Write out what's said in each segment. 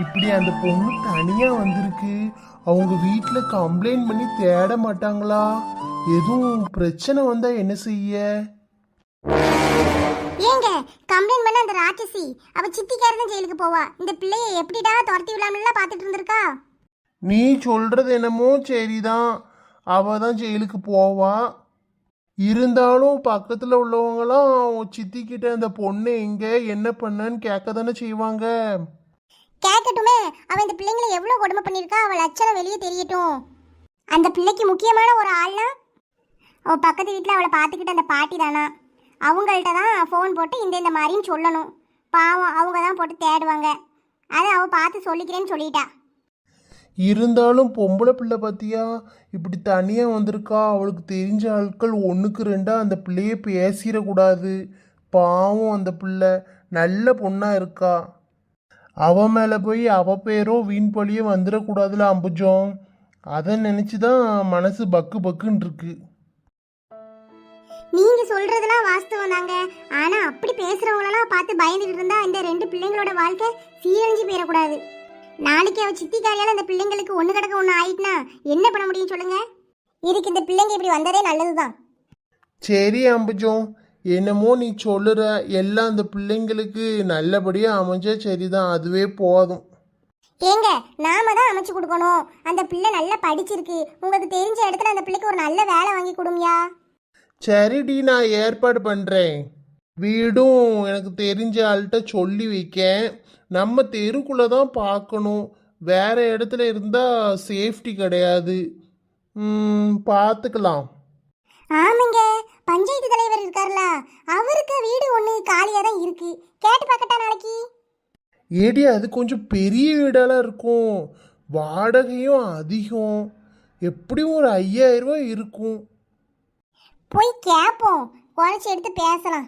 இப்படி அந்த பொண்ணு தனியா வந்திருக்கு. அவங்க வீட்டுல கம்ப்ளைண்ட் பண்ணி தேட மாட்டாங்களா? எதுவும் பிரச்சனை வந்தா என்ன செய்ய? ஏங்க கம்ப்ளைண்ட் பண்ண அந்த ராட்சசி அவ சித்திக்கார தான் ஜெயிலுக்கு போவா. இந்த பிள்ளைய எப்படிடா துரத்தி விடாமலாம் பார்த்துட்டு இருந்திருக்கா. நீ சொல்றது என்னமோ சரிதான், அவ தான் ஜெயிலுக்கு போவா. இருந்தாலும் பக்கத்துல உள்ளவங்களாம் சித்தி கிட்ட அந்த பொண்ணு எங்க என்ன பண்ணன்னு கேட்க தானே செய்வாங்க. கேட்கட்டுமே, அவ இந்த பிள்ளைங்களை எவ்வளவு கொடுமை பண்ணிருக்கா, அவ லட்சணம் வெளியே தெரியட்டும். அந்த பிள்ளைக்கு முக்கியமான ஒரு ஆள்னா அவ பக்கத்து வீட்டில் அவளை பார்த்துக்கிட்ட அந்த பாட்டி தானா. அவங்கள்ட்ட தான் ஃபோன் போட்டு இந்த மாதிரின்னு சொல்லணும். பாவம் அவங்க தான் போட்டு தேடுவாங்க. அதை அவள் பார்த்து சொல்லிக்கிறேன்னு சொல்லிட்டா. இருந்தாலும் பொம்பளை பிள்ளை பார்த்தியா இப்படி தனியாக வந்திருக்கா. அவளுக்கு தெரிஞ்ச ஆட்கள் ஒன்றுக்கு ரெண்டா அந்த பிள்ளைய பேசிடக்கூடாது. பாவம் அந்த பிள்ளை நல்ல பொண்ணாக இருக்கா. அவ மேலே போய் அவ பேரோ வீண் பழியோ வந்துடக்கூடாதுல அம்புஜம். அதை நினச்சி தான் மனசு பக்கு பக்குன்னு இருக்கு. நீங்க சொல்றதெல்லாம் வாஸ்தவம் தாங்க. ஆனா அப்படி பேசுறவங்களெல்லாம் பார்த்து பயந்துட்டு இருந்தா இந்த ரெண்டு பிள்ளைங்களோட வாழ்க்கை சீரழிஞ்சு போயிடக்கூடாது. நாளைக்கு அவ சித்திக்காரியால அந்த பிள்ளைங்களுக்கு ஒண்ணு கிடக்க ஒண்ணு ஆயிட்டுனா என்ன பண்ண முடியும் சொல்லுங்க. இதுக்கு இந்த பிள்ளைங்க இப்படி வந்ததே நல்லதுதான். சரி அம்புஜம், என்னமோ நீ சொல்லுற எல்லாம் அந்த பிள்ளைங்களுக்கு நல்லபடியாக அமைஞ்சா சரிதான், அதுவே போதும். ஏங்க நாம தான் அமைச்சு கொடுக்கணும். அந்த பிள்ளை நல்லா படிச்சிருக்கு. உங்களுக்கு தெரிஞ்ச இடத்துல அந்த பிள்ளைக்கு ஒரு நல்ல வேலை வாங்கி கொடுங்கயா. சரிடி, நான் ஏற்பாடு பண்ணுறேன். வீடும் எனக்கு தெரிஞ்ச ஆள்கிட்ட சொல்லி வைக்கேன். நம்ம தெருக்குள்ளே தான் பார்க்கணும். வேற இடத்துல இருந்தால் சேஃப்டி கிடையாது. பார்த்துக்கலாம். ஆமாங்க, பஞ்சாயத்து தலைவர் இருக்கார்ல, அவருக்கு வீடு ஒன்று காலியாக தான் இருக்கு. கேட்டு பார்க்கட்டா நாளைக்கு? ஏடி, அது கொஞ்சம் பெரிய வீடெல்லாம் இருக்கும், வாடகையும் அதிகம். எப்படியும் ஒரு 5000 ரூபாய் இருக்கும். போய் கேட்போம், குறைச்சி எடுத்து பேசலாம்.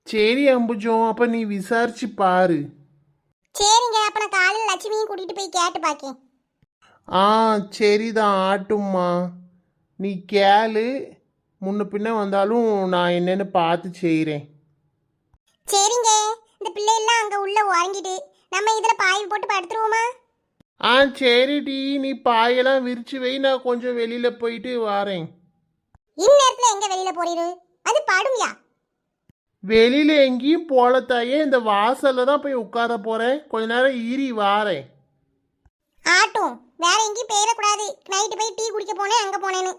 சரி அம்புஜம், அப்போ நீ விசாரிச்சு பாரு. சரிங்க, அப்போ நான் காலையில் லட்சுமியும் கூட்டிகிட்டு போய் கேட்டு பார்க்கேன். ஆ சரிதான், ஆட்டும்மா. நீ கேளு, முன்ன பின்ன வந்தாலும் நான் என்னென்னு பார்த்து செய்கிறேன். சரிங்க, இந்த பிள்ளையெல்லாம் அங்கே உள்ள வாங்கிட்டு நம்ம இதில் பாய் போட்டு படுத்துருவோமா? ஆ சரிடி, நீ பாயெல்லாம் விரிச்சு வை, நான் கொஞ்சம் வெளியில் போயிட்டு வரேன். இந்நேரத்தில் எங்கே வெளியில் போறீரு? அது படுமையா? வெளியில் எங்கேயும் போலத்தாயே, இந்த வாசலில் தான் போய் உட்கார போகிறேன். கொஞ்ச நேரம் ஈரி வாரேன். ஆட்டும், வேற எங்கேயும் போயிடக்கூடாது. நைட்டு போய் டீ குடிக்க போனேன், அங்கே போனேன்னு.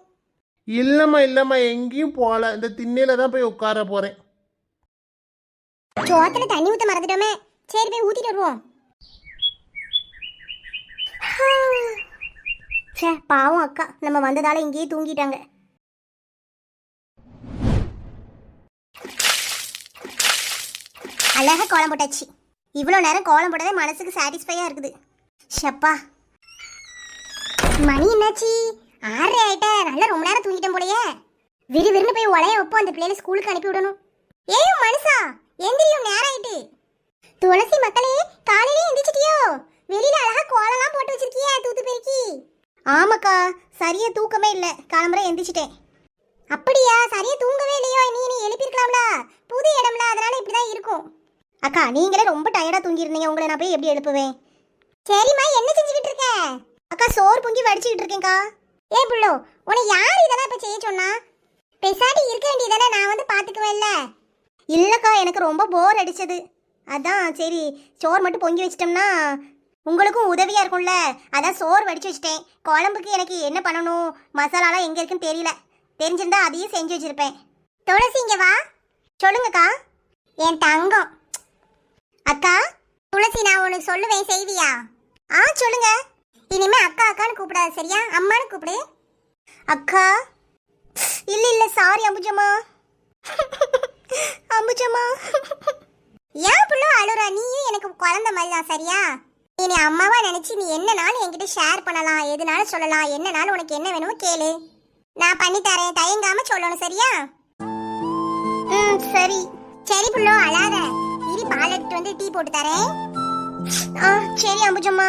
இல்லைம்மா எங்கேயும் போகல, இந்த திண்ணையில் தான் போய் உட்கார போகிறேன். சோத்துல தண்ணி ஊற்ற மறந்துட்டோமே. சரி போய் ஊற்றிட்டு வருவோம். சே பாவம் அக்கா, நம்ம வந்ததால இங்கேயே தூங்கிட்டாங்க. அழகா கோலம் போட்டாச்சு. இவ்வளோ நேரம் கோலம் போட்டதே மனசுக்கு சாட்டிஸ்ஃபையாக இருக்குது. ஷப்பா, மணி என்னாச்சு? 6 ஆயிட்ட. நல்லா ரொம்ப நேரம் தூங்கிட்டேன் போலையே. விறுவிறுன்னு போய் உலைய வைப்போம், அந்த பிள்ளைகளை ஸ்கூலுக்கு அனுப்பி விடணும். ஏயும் மனுஷா, எந்திரியும், நேரம் ஆயிட்டு. துளசி மக்களே, காலையிலே எந்திரிச்சிட்டியோ? வெளியில அழகா கோலம்லாம் போட்டு வச்சிருக்கியே, தூத்து பெருக்கி. ஆமாக்கா, சரியா தூக்கமே இல்லை, காலம்பரை எந்திரிச்சிட்டேன். அப்படியா? சரியா தூங்கவே இல்லையோ? நீ எழுப்பியிருக்கலாம்ல, புது இடம்ல, அதனால இப்படிதான் இருக்கும். அக்கா நீங்களே ரொம்ப டயர்டா தூங்கிருந்தீங்க, உங்களை நான் போய் எப்படி எழுப்புவேன்? சரிம்மா, என்ன செஞ்சுக்கிட்டு இருக்க? அக்கா சோறு பொங்கி வடிச்சுக்கிட்டு இருக்கேன்க்கா. ஏ புள்ளோ, உன்னை யார் இதெல்லாம் இப்ப செய்ய சொன்னா? பெசாட்டி இருக்க வேண்டியதானே, நான் வந்து பாத்துக்குவேன்ல. இல்லக்கா, எனக்கு ரொம்ப போர் அடிச்சது, அதான் சரி சோறு மட்டும் பொங்கி வச்சிட்டோம்னா உங்களுக்கும் உதவியா இருக்கும்ல, அதான் சோறு வடிச்சு வச்சிட்டேன். குழம்புக்கு எனக்கு என்ன பண்ணணும், மசாலாலாம் எங்க இருக்குன்னு தெரியல, தெரிஞ்சிருந்தா அதையும் செஞ்சு வச்சிருப்பேன். துளசி இங்க வா. சொல்லுங்கக்கா. என் தங்கம். அக்கா துளசி, நான் உனக்கு சொல்லுவேன், செய்வியா? ஆ சொல்லுங்க. இனிமே அக்கா அக்கான்னு கூப்பிடாது, சரியா? அம்மான்னு கூப்பிடு. அக்கா. இல்ல இல்ல, சாரி அம்புஜம்மா. அம்புஜம்மா. ஏன் புள்ள அழுற? நீயும் எனக்கு குழந்தை மாதிரி தான், சரியா? நீ அம்மாவா நினைச்சு நீ என்னனாலும் என்கிட்ட ஷேர் பண்ணலாம், எதுனாலும் சொல்லலாம், என்னனாலும் உனக்கு என்ன வேணுமோ கேளு, நான் பண்ணி தரேன். தயங்காம சொல்லணும், சரியா? சரி சரி புள்ளோ, அழாத. இரு, பால் எடுத்து வந்து டீ போட்டு தரேன். சரி அம்புஜம்மா.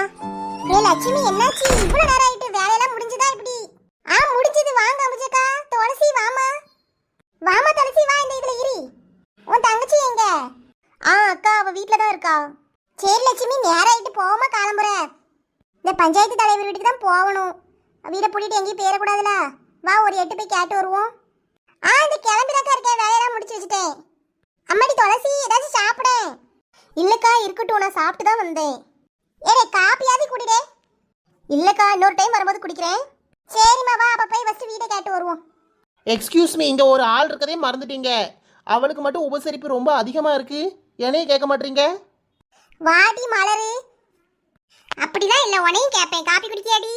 ஏ லட்சுமி, என்னாச்சு? இவ்வளவு நேரம் ஆயிட்டு, வேலையெல்லாம் முடிஞ்சதா இப்படி? முடிஞ்சது. வாங்க அம்புஜக்கா. துளசி வாமா. வாமா துளசி வா, இந்த இதுல இரு. உன் தங்கச்சி எங்க? அக்கா அவ வீட்ல தான் இருக்கா. சரி லட்சுமி, நேரம் ஆயிட்டு போவோமா கிளம்புற? இந்த பஞ்சாயத்து தலைவர் வீட்டுக்கு தான் போகணும். வீடை பூட்டிட்டு எங்கேயும் போயிடக்கூடாதுல. வா, ஒரு 8 போய் கேட்டு வருவோம். இந்த கிளம்பிடாக்கா இருக்கேன், வேலையெல்லாம் முடிச்சு வச்சுட்டேன். அம்மாடி துளசி, ஏதாச்சும் சாப்பிடேன். இல்லக்கா, இருக்கட்டும், நான் சாப்பிட்டு தான் வந்தேன். ஏடே, காப்பியாவது குடிடே. இல்லக்கா, இன்னொரு டைம் வரும்போது குடிக்கிறேன். சரிம்மா, வா, அப்போ போய் ஃபஸ்ட்டு வீட்டை கேட்டு வருவோம். எக்ஸ்கியூஸ் மீ, இங்கே ஒரு ஆள் இருக்கதே மறந்துட்டீங்க. அவளுக்கு மட்டும் உபசரிப்பு ரொம்ப அதிகமாக இருக்கு. என்னையே கேட்க மாட்டீங்க? வாடி மலரு. அப்படிதான் இல்லை, உனையும் கேட்பேன். காப்பி குடிக்கியாடி?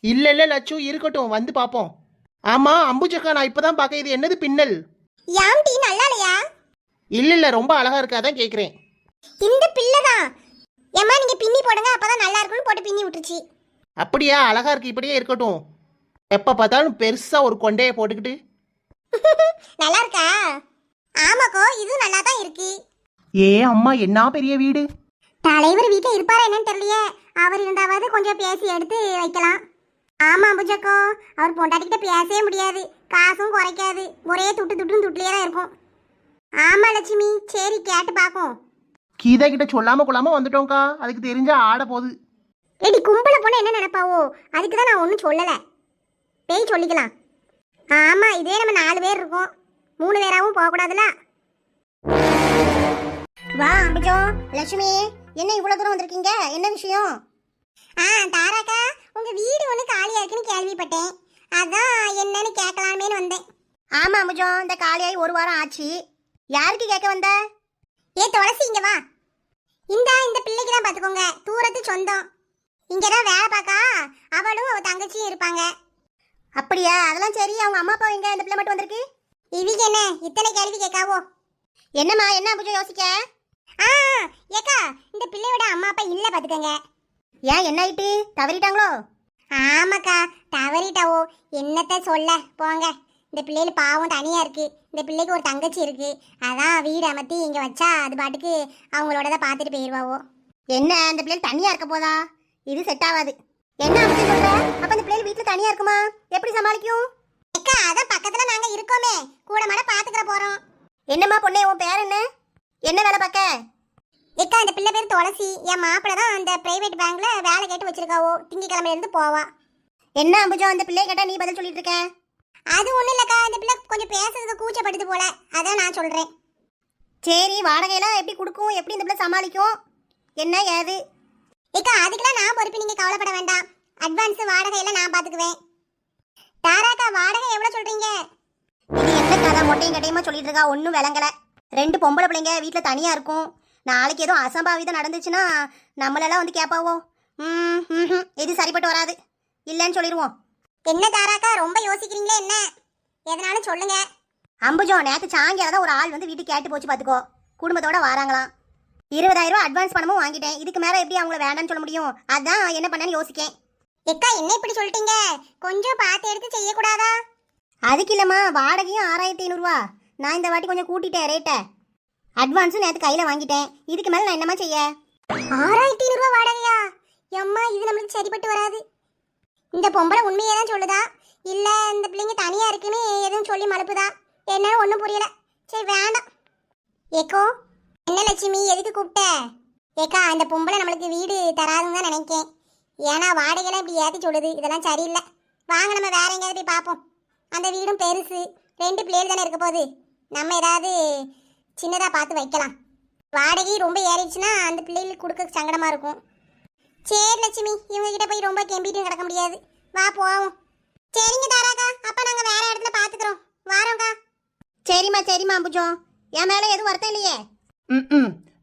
இல்லை இல்லை லட்சு, இருக்கட்டும், வந்து பார்ப்போம். ஆமாம் அம்புஜக்கா, நான் இப்போ தான் பார்க்க. இது என்னது பின்னல்? யாம் டீ நல்லா இல்லையா? இல்லை இல்லை, ரொம்ப அழகாக இருக்கா, தான் கேட்குறேன். இந்த பிள்ளை தான். ஏம்மா, நீங்கள் பின்னி போடுங்க, அப்போ தான் நல்லா இருக்குன்னு போட்டு பின்னி விட்டுருச்சு. அப்படியா? அழகாக இருக்கு, இப்படியே இருக்கட்டும். எப்போ பார்த்தாலும் பெருசாக ஒரு கொண்டையை போட்டுக்கிட்டு. நல்லா இருக்கா? ஆமாக்கோ, இதுவும் நல்லா தான் இருக்கு. ஏ அம்மா, என்ன பெரிய வீடு. தலைவர் வீட்டில் இருப்பாரா என்னன்னு தெரியலையே. அவர் இருந்தாவது கொஞ்சம் பேசி எடுத்து வைக்கலாம். ஆமா அம்புஜக்கோ, அவர் பொண்டாட்டிக்கிட்ட பேசவே முடியாது, காசும் குறைக்காது, ஒரே துட்டுலேயே தான் இருக்கும். ஆமா லட்சுமி, சரி கேட்டு பார்ப்போம். கீதா கிட்ட சொல்லாம கொள்ளாம வந்துட்டோம்க்கா, அதுக்கு தெரிஞ்சா ஆட போகுது. ஏடி, கும்பலை போனால் என்ன நினைப்பாவோ, அதுக்கு தான் நான் ஒன்றும் சொல்லலை. பேய் சொல்லிக்கலாம். ஆமா, இதே நம்ம 4 பேர் இருக்கோம், 3 பேராகவும் போகக்கூடாதுல. வா அம்பிஜோ. லட்சுமி, என்ன இவ்வளோ தூரம் வந்திருக்கீங்க? என்ன விஷயம்? தாராக்கா, உங்க வீடு ஒன்று காலியா இருக்குன்னு கேள்விப்பட்டேன். அதான் என்னன்னு கேட்கலாமேன்னு வந்தேன். ஆமா அம்பிஜோ, இந்த காலியாகி 1 வாரம் ஆச்சு. யாருக்கு கேட்க வந்த? ஏ துளசி, இங்க வா. இந்த பிள்ளைக்கு தான் பார்த்துக்கோங்க, தூரத்து சொந்தம். இங்கதான் வேலை பார்க்கா, அவளும் அவ தங்கச்சியும் இருப்பாங்க. அப்படியா? அதெல்லாம் சரி. அவங்க அம்மா அப்பா எங்க? இந்த பிள்ளை மட்டும் வந்திருக்கு. இவங்க என்ன இத்தனை கேள்வி கேட்காவோ? என்னம்மா, என்ன அம்பிஜோ யோசிக்க? ஏக்கா, இந்த பிள்ளையோட அம்மா அப்பா இல்ல பாத்துக்கங்க. ஏன், என்ன ஆயிட்டு? தவறிட்டாங்களோ? ஆமாக்கா, தவறிட்டாவோ. என்னத்த சொல்ல போங்க. இந்த பிள்ளைகள் பாவம் தனியா இருக்கு. இந்த பிள்ளைக்கு ஒரு தங்கச்சி இருக்கு. அதான் வீடு அமர்த்தி இங்க வச்சா அது பாட்டுக்கு அவங்களோட தான் பார்த்துட்டு போயிடுவாவோ. என்ன, இந்த பிள்ளைகள் தனியா இருக்க போதா? இது செட் ஆகாது. என்ன அப்படி சொல்ற? அப்ப இந்த பிள்ளைகள் வீட்டுல தனியா இருக்குமா? எப்படி சமாளிக்கும்? அக்கா, அதான் பக்கத்துல நாங்க இருக்கோமே, கூட மாட பாத்துக்கிற போறோம். என்னம்மா பொண்ணே, உன் பேர் என்ன? என்ன வேலை பார்க்க? ஏக்கா, இந்த பிள்ளை பேர் துளசி. என் மாப்பிள்ள தான் அந்த பிரைவேட் பேங்க்ல வேலை கேட்டு வச்சிருக்காவோ. திங்கக்கிழமையில இருந்து போவா. என்ன அம்புஜோ, அந்த பிள்ளைய கேட்டா நீ பதில் சொல்லிட்டு இருக்க? அது ஒண்ணும் இல்லக்கா, இந்த பிள்ளை கொஞ்சம் பேசுறதுக்கு கூச்சப்படுது போல, அதான் நான் சொல்றேன். சரி, வாடகையெல்லாம் எப்படி கொடுக்கும்? எப்படி இந்த பிள்ளை சமாளிக்கும்? என்ன ஏது? ஏக்கா, அதுக்கெல்லாம் நான் பொறுப்பு, நீங்க கவலைப்பட வேண்டாம். அட்வான்ஸ் வாடகையெல்லாம் நான் பாத்துக்குவேன். தாராக்கா, வாடகை எவ்வளவு சொல்றீங்க? இது என்ன கதை மொட்டையும் கட்டையுமா சொல்லிட்டு இருக்கா? ஒன்றும் விளங்கல. 2 பொம்பளை பிள்ளைங்க வீட்டில் தனியாக இருக்கும். நாளைக்கு எதுவும் அசம்பாவிதம் நடந்துச்சுன்னா நம்மளெல்லாம் வந்து கேட்பாவோ. இது சரிப்பட்டு வராது, இல்லைன்னு சொல்லிடுவோம். என்ன தாராக்கா, ரொம்ப யோசிக்கிறீங்களே, என்ன எதனாலும் சொல்லுங்க. அம்புஜோ, நேற்று சாயங்காலம் தான் ஒரு ஆள் வந்து வீட்டுக்கு கேட்டு போச்சு பார்த்துக்கோ. குடும்பத்தோட வராங்களாம். 20,000 ரூபா அட்வான்ஸ் பணமும் வாங்கிட்டேன். இதுக்கு மேலே எப்படி அவங்கள வேண்டான்னு சொல்ல முடியும்? அதான் என்ன பண்ணேன்னு யோசிக்கேன். எக்கா, என்ன இப்படி சொல்லிட்டீங்க? கொஞ்சம் பார்த்து எடுத்து செய்யக்கூடாதா? அதுக்கு இல்லைம்மா, வாடகையும் 6,500 ரூபா. நான் இந்த வாட்டி கொஞ்சம் கூட்டிட்டேன் ரேட்டை. அட்வான்ஸும் நேற்று கையில் வாங்கிட்டேன். இதுக்கு மேலே நான் என்னம்மா செய்ய? 6,500 ரூபா வாடகையா? எம்மா, இது நம்மளுக்கு சரிப்பட்டு வராது. இந்த பொம்பளை உண்மையே தான் சொல்லுதா, இல்லை இந்த பிள்ளைங்க தனியாக இருக்குன்னு எதுவும் சொல்லி மழுப்புதா? என்னன்னு ஒன்றும் புரியல. சரி, வேண்டாம். ஏக்கோ, என்ன லட்சுமி, எதுக்கு கூப்பிட்ட? ஏக்கா, இந்த பொம்பளை நம்மளுக்கு வீடு தராதுன்னு தான் நினைக்கேன். ஏன்னா வாடகைலாம் இப்படி ஏற்றி சொல்லுது, இதெல்லாம் சரியில்லை. வாங்க, நம்ம வேற எங்கேயாவது போய் பார்ப்போம். அந்த வீடும் பெருசு, 2 பிள்ளைகள் தானே இருக்க போகுது. நம்ம ஏதாவது சின்னதாக பார்த்து வைக்கலாம். வாடகை ரொம்ப ஏறிடுச்சுன்னா அந்த பிள்ளைகளுக்கு கொடுக்க சங்கடமாக இருக்கும். சரி லட்சுமி, இவங்ககிட்ட போய் ரொம்ப கெம்பிட்டு கிடக்க முடியாது. வா போவோம். சரிங்க தாராக்கா, அப்போ நாங்கள் வேற இடத்துல பார்த்துக்குறோம். வாரோங்க்கா. சரிம்மா அம்புஜோ, என் மேலே எதுவும் வருத்தம் இல்லையே?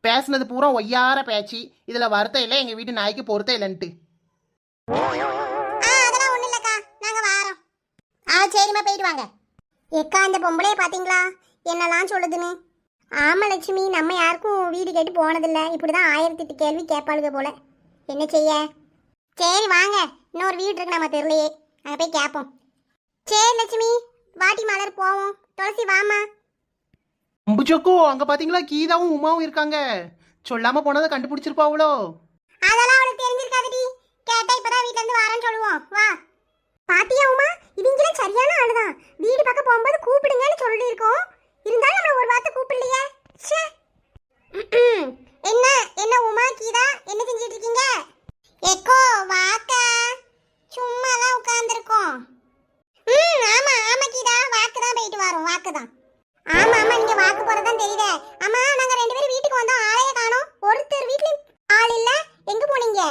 பேசுனது பூரா ஒய்யார பேச்சு. இதில் வருத்தம் இல்லை, எங்கள் வீட்டு நாய்க்கு பொருத்தம் இல்லைன்ட்டு. அதெல்லாம் ஒன்றும் இல்லைக்கா, நாங்கள் வாரோம். சரிம்மா, போயிட்டு வாங்க. ஏக்கா, அந்த பொம்பளையை பார்த்தீங்களா என்னெல்லாம் சொல்லுதுன்னு? ஆமாம் லட்சுமி, நம்ம யாருக்கும் வீடு கேட்டு போனதில்லை. இப்படி தான் 1008 கேள்வி கேட்பாளுங்க போல. என்ன செய்ய? சரி வாங்க, இன்னொரு வீடு இருக்கு நம்ம தெருலையே, அங்கே போய் கேட்போம். சரி லட்சுமி, வாட்டி மலர் போவோம். துளசி வாமா. அம்புஜோக்கோ, அங்கே பார்த்தீங்களா, கீதாவும் உமாவும் இருக்காங்க. சொல்லாமல் போனதை கண்டுபிடிச்சிருப்பாவளோ? அதெல்லாம் அவளுக்கு தெரிஞ்சிருக்காதுடி. கேட்டா இப்பதான் வீட்ல இருந்து வரேன்னு சொல்லுவோம். வா. பாத்தியா உமா, இவங்களும் சரியான ஆளுதான். வீடு பக்கம் போகும்போது கூப்பிடுங்கன்னு சொல்லி இருக்கோம். இருந்தாலும் நம்மள ஒரு வார்த்தை கூப்பிடலையே. என்ன என்ன உமா, கீதா, என்ன செஞ்சிட்டு இருக்கீங்க? எக்கோ வாக்கா, சும்மா தான் உட்கார்ந்துருக்கோம். ஆமா ஆமா கீதா, வாக்கு தான் போயிட்டு வரோம், வாக்கு தான். ஆமா ஆமா, நீங்க வாக்கு போறதான் தெரியுதே. ஆமா, நாங்க 2 பேரும் வீட்டுக்கு வந்தோம், ஆளையே காணோம். ஒருத்தர் வீட்லயும் ஆள் இல்ல, எங்க போனீங்க?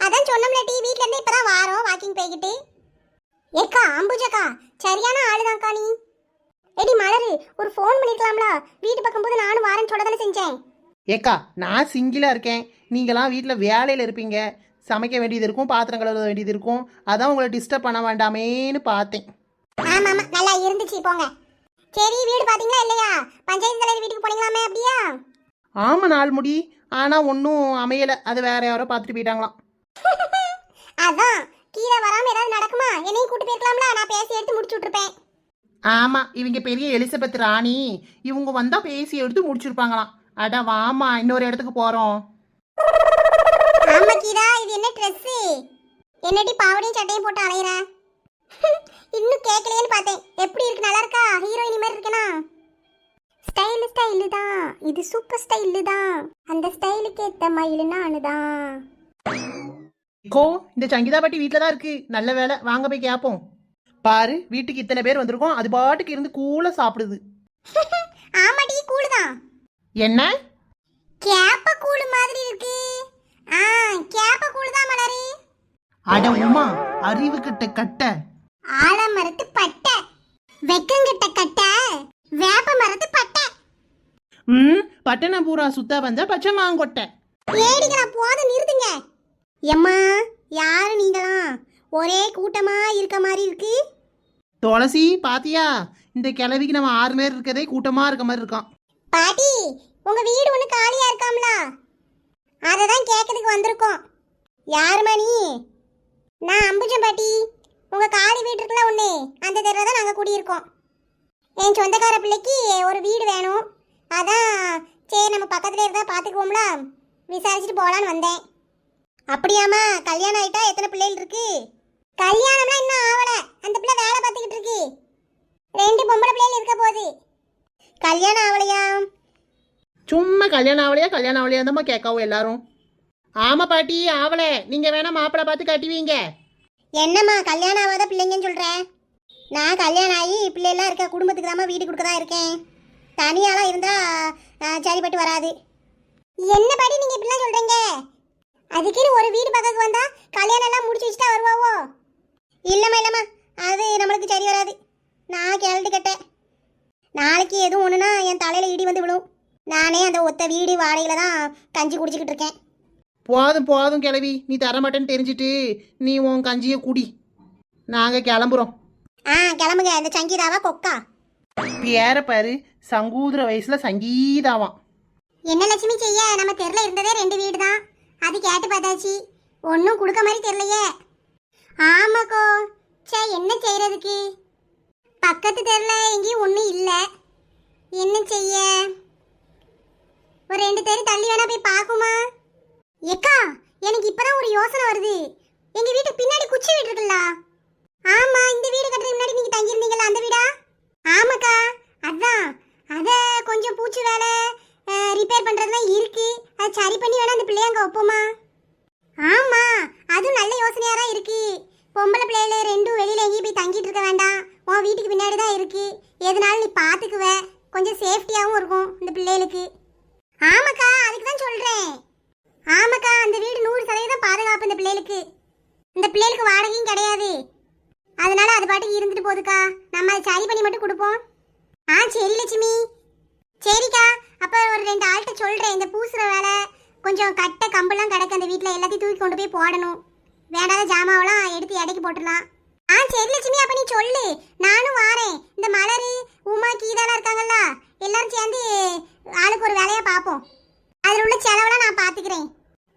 அதான் சொன்னோம்ல டி, வீட்ல இருந்து இப்பதான் வாரோம் வாக்கிங் போய்கிட்டு. ஏக்கா அம்புஜக்கா, சரியான ஆளுதான்க்கா நீ. எடி மலரு, ஒரு ஃபோன் பண்ணிருக்கலாம்ல, வீட்டு பக்கம் போது நானும் வாரேன்னு சொல்ல தானே செஞ்சேன். ஏக்கா நான் சிங்கிளாக இருக்கேன், நீங்களாம் வீட்டில் வேலையில் இருப்பீங்க, சமைக்க வேண்டியது இருக்கும், பாத்திரம் கழுவ வேண்டியது இருக்கும், அதான் உங்களை டிஸ்டர்ப் பண்ண வேண்டாமேன்னு பார்த்தேன். ஆமா ஆமா, நல்லா இருந்துச்சு, போங்க. சரி, வீடு பாத்தீங்களா இல்லையா? பஞ்சாயத்து தலைவர் வீட்டுக்கு போனீங்களாமே, அப்படியா? ஆமாம், நாள் முடி, ஆனால் ஒன்றும் அமையலை, அது வேற யாரோ பார்த்துட்டு போயிட்டாங்களாம். அதான் கீழே வராம ஏதாவது நடக்குமா? என்னையும் கூட்டு போயிருக்கலாம்ல, நான் பேசி எடுத்து முடிச்சு விட்டுருப்பேன். ஆமாம், இவங்க பெரிய எலிசபெத் ராணி, இவங்க வந்தால் பேசி எடுத்து முடிச்சிருப்பாங்களாம். அட வாமா, இன்னொரு இடத்துக்கு போகிறோம். ஆமா கீதா, இது என்ன ட்ரெஸ்? என்னடி பாவடையும் சட்டையும் போட்டு அலையிற? இன்னும் கேட்கலையேன்னு பார்த்தேன். எப்படி இருக்கு, நல்லா இருக்கா? ஹீரோயினி மாதிரி இருக்கனா? ஸ்டைலு தான், இது சூப்பர் ஸ்டைலு தான். அந்த ஸ்டைலுக்கு ஏத்த மயில் நானு தான். கோ, இந்த சங்கீதா பாட்டி வீட்டில் தான் இருக்கு, நல்ல வேலை, வாங்க போய் கேட்போம். பாரு, வீட்டுக்கு இத்தனை பேர் வந்திருக்கோம், அது பாட்டுக்கு இருந்து கூலாக சாப்பிடுது. ஆமாடி, கூழு தான். என்ன கேப்ப கூழு மாதிரி இருக்கு. கேப்ப கூழு தான் மலரு. அட உமா, அறிவு கிட்ட கட்ட. ஆலமரத்து பட்டை, வெக்கங்கிட்ட கட்டை, வேப்ப மரத்து பட்டை. பட்டணம் பூரா சுத்த வந்த பச்சை மாங்கொட்டை. ஏடிகளா, போதும் நிறுத்துங்க. எம்மா, யாரு நீங்களாம்? ஒரே கூட்டமா இருக்க மாதிரி இருக்கு. துளசி பாத்தியா, இந்த கிழவிக்கு நம்ம 6 பேர் இருக்கதே கூட்டமா இருக்க மாதிரி இருக்கான். பாட்டி, உங்க வீடு ஒண்ணு காலியா இருக்காம்ல, அததான் கேட்கறதுக்கு வந்திருக்கோம். யாருமா நீ? நான் அம்புஜம் பாட்டி. உங்க காலி வீடு இருக்குல்ல ஒண்ணு, அந்த தெருல தான் நாங்க குடியிருக்கோம். என் சொந்தக்கார பிள்ளைக்கு ஒரு வீடு வேணும், அதான் சரி நம்ம பக்கத்துல இருந்தா பாத்துக்குவோம்ல, விசாரிச்சுட்டு போலான்னு வந்தேன். அப்படியாமா, கல்யாணம் ஆயிட்டா? எத்தனை பிள்ளைகள் இருக்கு? கல்யாணம்லாம் இன்னும் ஆவல, அந்த பிள்ளை வேலை பார்த்துக்கிட்டு இருக்கு. 2 பொம்பளை பிள்ளைகள் இருக்க போகுது. கல்யாணம் ஆவலையா? சும்மா கல்யாணம் ஆவலையா தான் கேட்காவும் எல்லாரும். ஆமா பாட்டி, ஆவலை. நீங்க வேணா மாப்பிள்ளை பார்த்து கட்டுவீங்க. என்னம்மா கல்யாணம் ஆகாத பிள்ளைங்கன்னு சொல்ற? நான் கல்யாணம் ஆகி பிள்ளைலாம் இருக்க குடும்பத்துக்கு தான் வீடு கொடுக்க தான் இருக்கேன். தனியாலாம் இருந்தா சரிப்பட்டு வராது. என்ன பாட்டி நீங்க இப்படிலாம் சொல்றீங்க? அதுக்குன்னு ஒரு வீடு பக்கத்துக்கு வந்தா கல்யாணம் எல்லாம் முடிச்சு வச்சுட்டா வருவாவோ? இல்லம்மா, அது நம்மளுக்கு சரி வராது. நான் கேள்வி கேட்டேன். நாளைக்கு எதுவும் ஒண்ணுனா என் தலையில இடி வந்து விழும். நானே அந்த ஒத்த வீடு வாடகையில தான் கஞ்சி குடிச்சுக்கிட்டு இருக்கேன். போதும் கிழவி, நீ தரமாட்டேன்னு தெரிஞ்சிட்டு நீ உன் கஞ்சியை குடி, நாங்க கிளம்புறோம். கிளம்புங்க. இந்த சங்கீதாவா கொக்கா? பேர பாரு, சங்கூதுர வயசுல சங்கீதாவாம். என்ன லட்சுமி செய்ய, நம்ம தெருல இருந்ததே 2 வீடு தான், அது கேட்டு பார்த்தாச்சு, ஒன்றும் கொடுக்க மாதிரி தெரியலையே. ஆமாக்கோ, சே என்ன செய்யறதுக்கு? பக்கத்து தெருல எங்கேயும் ஒன்றும் இல்லை, என்ன செய்ய? ஒரு 2 தெரு தள்ளி வேணா போய் பார்க்குமா? ஏக்கா, எனக்கு இப்பதான் ஒரு யோசனை வருது. எங்க வீட்டுக்கு பின்னாடி குச்சி வீடு இருக்குல்ல? ஆமா, இந்த வீடு கட்டுறதுக்கு முன்னாடி நீங்க தங்கி இருந்தீங்களா, அந்த வீடா? ஆமாக்கா, அதான். அத கொஞ்சம் பூச்சி வேலை ரிப்பேர் பண்றதுலாம் இருக்கு, அது சரி பண்ணி வேணா அந்த பிள்ளைய அங்க வைப்போமா? ஆமா, அதுவும் நல்ல யோசனையா தான் இருக்கு. பொம்பளை பிள்ளைகள 2 வெளியில எங்கேயும் போய் தங்கிட்டு இருக்க வேண்டாம், உன் வீட்டுக்கு பின்னாடி தான் இருக்கு, எதனாலும் நீ பாத்துக்குவ, கொஞ்சம் சேஃப்டியாவும் இருக்கும் இந்த பிள்ளைகளுக்கு. ஆமாக்கா, அதுக்கு தான் சொல்றேன். ஆமாக்கா, அந்த வீடு 100% பாதுகாப்பு இந்த பிள்ளைகளுக்கு. இந்த பிள்ளைகளுக்கு வாடகையும் கிடையாது, அதனால அது பாட்டுக்கு இருந்துட்டு போகுதுக்கா. நம்ம அதை சரி பண்ணி மட்டும் கொடுப்போம். சரி லட்சுமி. சரிக்கா, அப்ப ஒரு 2 ஆள்கிட்ட சொல்றேன். இந்த பூசுற வேலை, கொஞ்சம் கட்டை கம்பெல்லாம் கிடக்கு அந்த வீட்டில், எல்லாத்தையும் தூக்கி கொண்டு போய் போடணும். வேண்டாத ஜாமாவெல்லாம் எடுத்து எடைக்கு போட்டுடலாம். சரி லட்சுமி, அப்ப நீ சொல்லு, நானும் வாரேன். இந்த மலரு, உமா, கீதாலாம் இருக்காங்கல்ல, எல்லாரும் சேர்ந்து ஆளுக்கு ஒரு வேலையா பார்ப்போம். அதில் உள்ள செலவெல்லாம் நான் பார்த்துக்கிறேன்.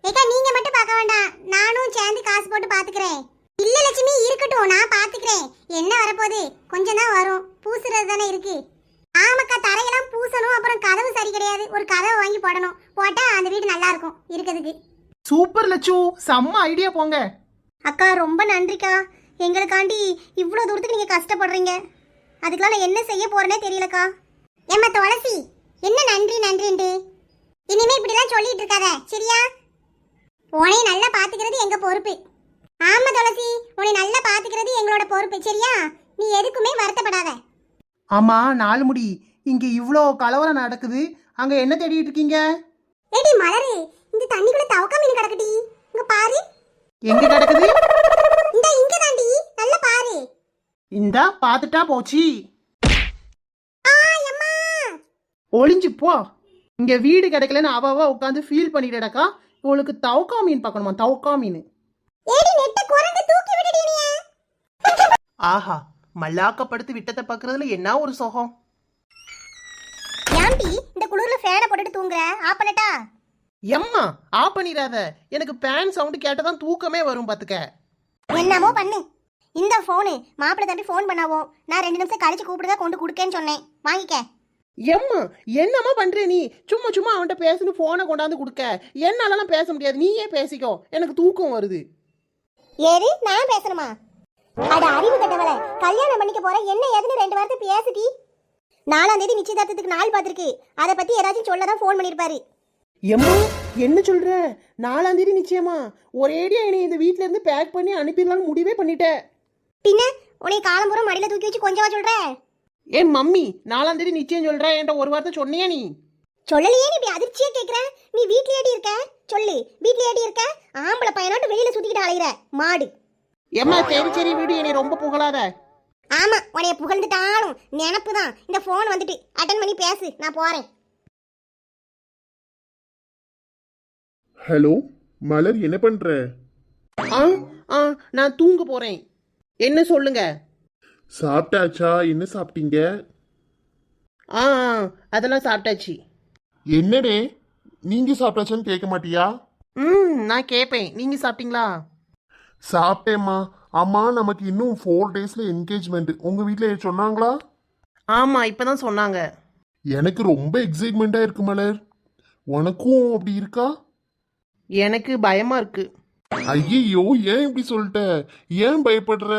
ஏக்கா, நீங்க மட்டும் பார்க்க வேண்டாம், நானும் சேர்ந்து காசு போட்டு பார்த்துக்கிறேன். இல்ல லட்சுமி, இருக்கட்டும், நான் பார்த்துக்கிறேன். என்ன வரப்போகுது, கொஞ்சம் தான் வரும், பூசுறது தானே இருக்கு. ஆமாக்கா, தரையெல்லாம் பூசணும், அப்புறம் கதவு சரி கிடையாது, ஒரு கதவை வாங்கி போடணும், போட்டா அந்த வீடு நல்லா இருக்கும் இருக்கிறதுக்கு. சூப்பர் லட்சு, செம்ம ஐடியா போங்க. அக்கா, ரொம்ப நன்றிக்கா. எங்களுக்காண்டி இவ்வளோ தூரத்துக்கு நீங்கள் கஷ்டப்படுறீங்க, அதுக்கெல்லாம் நான் என்ன செய்ய போறேனே தெரியலக்கா. ஏம்மா துளசி, என்ன நன்றிண்டு இனிமே இப்படிலாம் சொல்லிட்டு இருக்காத, சரியா? உன்னை நல்லா பாத்துக்கிறது எங்க பொறுப்பு. ஆமா துளசி, உன்னை நல்லா பாத்துக்கிறது எங்களோட பொறுப்பு. சரியா? நீ எதுக்குமே வருத்தப்படாத. ஆமா, நாலு முடி, இங்க இவ்வளோ கலவரம் நடக்குது, அங்க என்ன தேடிட்டு இருக்கீங்க? ஏடி மலரு, இந்த தண்ணிக்குள்ள தவக்கா மீன் கிடக்குடி. இங்க பாரு. எங்க கிடக்குது? இங்க தாண்டி, நல்லா பாரு. இந்தா பாத்துட்டா போச்சு. அம்மா. ஒளிஞ்சு போ. இங்க வீடு கிடைக்கலன்னு அவ உட்காந்து ஃபீல் பண்ணிட்டடக்கா. உங்களுக்கு தவுக்கா மீன் பார்க்கணுமா? தவுக்கா மீன். ஏடி நெட்ட குரங்கு தூக்கி விடுடி நீ. ஆஹா, மல்லாக்கப்படுத்து விட்டத்தை பார்க்கறதுல என்ன ஒரு சுகம். ஏன்டி இந்த குளிர்ல ஃபேனை போட்டுட்டு தூங்குற? ஆஃப் பண்ணட்டா? எம்மா, ஆஃப் பண்ணிடாத. எனக்கு பேன் சவுண்டு கேட்டதான் தூக்கமே வரும் பாத்துக்க. என்னமோ பண்ணு. இந்த போனு மாப்பிள்ளை தம்பி ஃபோன் பண்ணாவோ, நான் 2 நிமிஷம் கழிச்சு கூப்பிடுதா கொண்டு கொடுக்கேன்னு சொன்னேன். வாங்கிக்க. எம்மா, என்னம்மா பண்ற நீ? சும்மா சும்மா அவன்கிட்ட பேசணும் போனை கொண்டாந்து கொடுக்க. என்னாலலாம் பேச முடியாது, நீயே பேசிக்கோ, எனக்கு தூக்கம் வருது. ஏறு, நான் பேசணுமா? அட அறிவு கட்டவள, கல்யாணம் பண்ணிக்க போற என்ன ஏதுன்னு 2 வார்த்தை பேசிட்டி. 4ஆம் தேதி நிச்சயதார்த்தத்துக்கு நாள் பார்த்துருக்கு. அதை பத்தி ஏதாச்சும் சொல்லதான் ஃபோன் பண்ணிருப்பாரு. எம்மா, என்ன சொல்ற? 4ஆம் தேதி நிச்சயமா? ஒரேடியா என்னை இந்த வீட்ல இருந்து பேக் பண்ணி அனுப்பிடலாம்னு முடிவே பண்ணிட்டேன். பின்ன உன்னை காலம்புறம் மடியில தூக்கி வச்சு கொஞ்சமா சொல்ற? ஏன் மம்மி, 4ஆம் தேதி நிச்சயம் சொல்ற, என்கிட்ட ஒரு வார்த்தை சொன்னியா நீ? சொல்லலையே. நீ இப்படி அதிர்ச்சியா கேக்குற? நீ வீட்லயேடி இருக்க? சொல்லு, வீட்லயேடி இருக்க? ஆம்பளை பையனாட்டு வெளியில சுத்திக்கிட்டு அலையிற மாடு. ஏம்மா, சரி சரி வீடு, என்னை ரொம்ப புகழாத. ஆமா, உனைய புகழ்ந்துட்டாலும் நினப்பு தான். இந்த போன் வந்துட்டு அட்டன் பண்ணி பேசு, நான் போறேன். ஹலோ மலர், என்ன பண்ற? ஆ ஆ நான் தூங்க போறேன். என்ன சொல்லுங்க. சாப்பிட்டாச்சா? என்ன சாப்பிட்டீங்க? ஆ ஆ, அதெல்லாம் சாப்பிட்டாச்சு. என்னடே, நீங்க சாப்பிட்டாச்சான்னு கேட்க மாட்டியா? நான் கேட்பேன். நீங்க சாப்பிட்டீங்களா? சாப்பிட்டேம்மா. ஆமா, நமக்கு இன்னும் 4 டேஸ்ல என்கேஜ்மெண்ட். உங்க வீட்ல சொன்னாங்களா? ஆமா, இப்பதான் சொன்னாங்க. எனக்கு ரொம்ப எக்ஸைட்மெண்டா இருக்கு மலர். உனக்கும் அப்படி இருக்கா? எனக்கு பயமா இருக்கு. ஐயோ, ஏன் இப்படி சொல்லிட்ட? ஏன் பயப்படுற?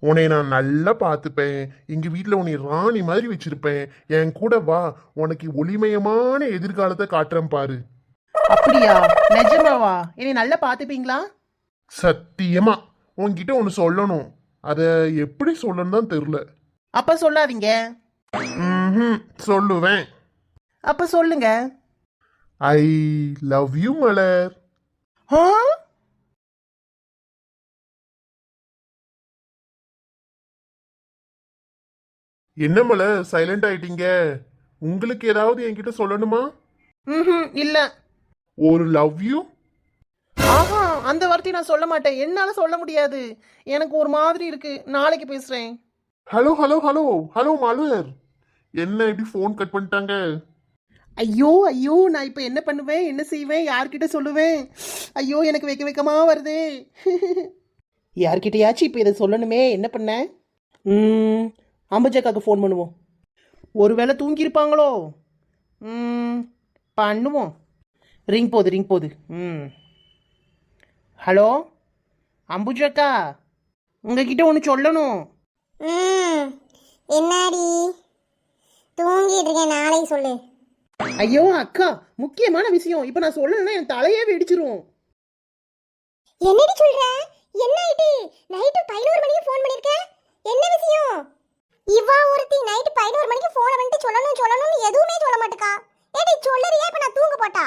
உன்னை நான் நல்லா பார்த்துப்பேன். எங்க வீட்டில் உன்னை ராணி மாதிரி வச்சிருப்பேன். என் கூட வா, உனக்கு ஒளிமயமான எதிர்காலத்தை காட்டுறேன் பாரு. அப்படியா? நிஜமாவா? என்னை நல்லா பார்த்துப்பீங்களா? சத்தியமா. உன்கிட்ட ஒன்று சொல்லணும். அதை எப்படி சொல்லணும் தான் தெரியல. அப்ப சொல்லாதீங்க. சொல்லுவேன். அப்ப சொல்லுங்க. ஐ லவ் யூ மலர். ஆ? என்ன மலர், சைலண்ட் ஆயிட்டீங்க? உங்களுக்கு ஏதாவது என்கிட்ட சொல்லணுமா? இல்ல. ஒரு லவ் யூ? ஆஹா, அந்த வார்த்தையை நான் சொல்ல மாட்டேன். என்னால சொல்ல முடியாது. எனக்கு ஒரு மாதிரி இருக்கு. நாளைக்கு பேசுறேன். ஹலோ ஹலோ ஹலோ ஹலோ மலர், என்ன இப்படி ஃபோன் கட் பண்ணிட்டாங்க? ஐயோ ஐயோ, நான் இப்ப என்ன பண்ணுவேன், என்ன செய்வேன், யார்கிட்ட சொல்லுவேன்? ஐயோ, எனக்கு வெக்க வெக்கமா வருதே. யார்கிட்டயாச்சும் இப்ப இதை சொல்லணுமே, என்ன பண்ண? அம்பஜக்காக்கு ஃபோன் பண்ணுவோம். ஒருவேளை தூங்கியிருப்பாங்களோ? பண்ணுவோம். ரிங் போகுது. ஹலோ அம்புஜக்கா, உங்ககிட்ட ஒன்று சொல்லணும். என்னாடி தூங்கிட்டு இருக்கேன், நாளைக்கு சொல்லு. ஐயோ அக்கா, முக்கியமான விஷயம். இப்போ நான் சொல்லணும்னா என் தலையே வெடிச்சிரும். என்னடி சொல்ற? என்ன ஆயிட்டு? நைட்டு 11 மணிக்கு ஃபோன் பண்ணிருக்க. என்ன விஷயம்? இவா ஒருத்தி நைட்டு 11 மணிக்கு ஃபோன் பண்ணிட்டு சொல்லணும்னு எதுவுமே சொல்ல மாட்டேக்கா. ஏடி சொல்லறியா? இப்ப நான் தூங்க போட்டா.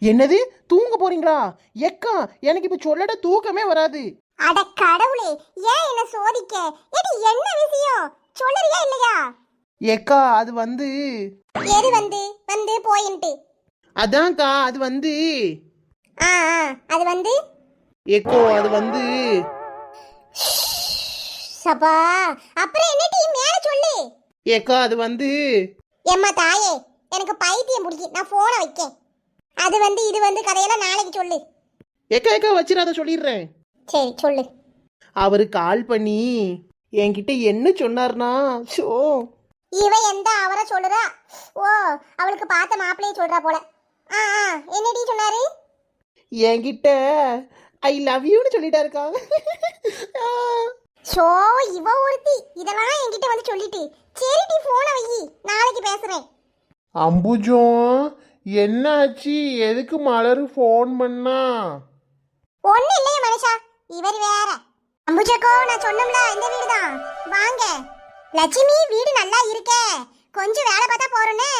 என்னது, தூங்க போறீங்களா? எக்கா, எனக்கு இப்ப சொல்லட தூக்கமே வராது. அட கடவுளே, ஏன் என்ன சோதிக்க? ஏடி என்ன விஷயம்? சொல்லறியா இல்லையா? எக்கா, அது வந்து எது வந்து போயின்ட்டு? அதான்க்கா, அது வந்து அது வந்து எக்கோ, அது வந்து சபா. அப்புறம் என்னடி மேல சொல்லு. ஏக்கா, அது வந்து எம்மா தாயே, எனக்கு பைத்தியம் பிடிக்கி. நான் போனை வைக்கேன். அது வந்து இது வந்து கதையெல்லாம் நாளைக்கு சொல்லு. ஏக்கா வச்சிடாத, சொல்லிடுறேன். சரி சொல்லு. அவரு கால் பண்ணி என்கிட்ட என்ன சொன்னார்னா, ஷோ இவ எந்த அவரை சொல்லுறா? ஓ, அவளுக்கு பார்த்த மாப்பிள்ளையே சொல்றா போல. என்னடி சொன்னாரு? என்கிட்ட ஐ லவ் யூன்னு சொல்லிட்டாருக்கா. ஷோ, இவ ஒருத்தி இதெல்லாம் என்கிட்ட வந்து சொல்லிட்டு. சரிடி, போனை வை, நாளைக்கு பேசுறேன். அம்புஜம், என்னாச்சு? எதுக்கு மலரு ஃபோன் பண்ணா? ஒண்ணு இல்லையே மனுஷா, இவர் வேற. அம்புஜக்கோ, நான் சொன்னோம்ல இந்த வீடு தான், வாங்க. லட்சுமி, வீடு நல்லா இருக்கே, கொஞ்சம் வேலை பார்த்தா போறோன்னு.